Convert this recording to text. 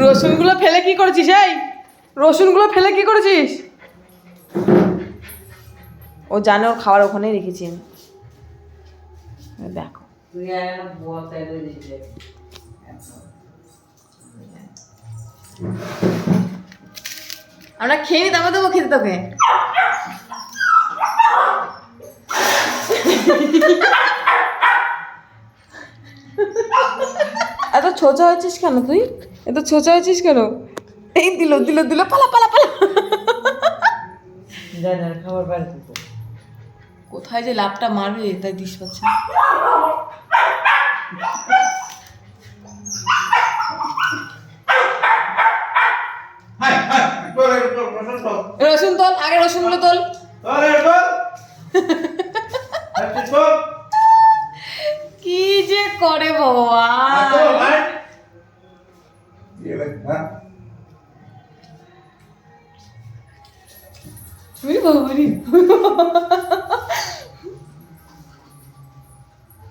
রসুনগুলো ফেলে কি করেছিস? এই রসুনগুলো ফেলে কি করেছিস? ও জানে ওর খাবার ওখানেই রেখেছি আমি। দেখো আমরা খেয়ে নি, তারপর দেবো খেতে তোকে। এত ছোচা হয়েছিস কেন তুই? এত ছোচা হয়েছিস কেন? এই দিল দিল দিল, পালা পালা পালা। খাবার বাইরে থেকে কোথায় যে লাভটা মারবে তাই দিস পাচ্ছে। রসুন তোল, আগে রসুনগুলো তোল। কি যে করে ভগবান। বাবারি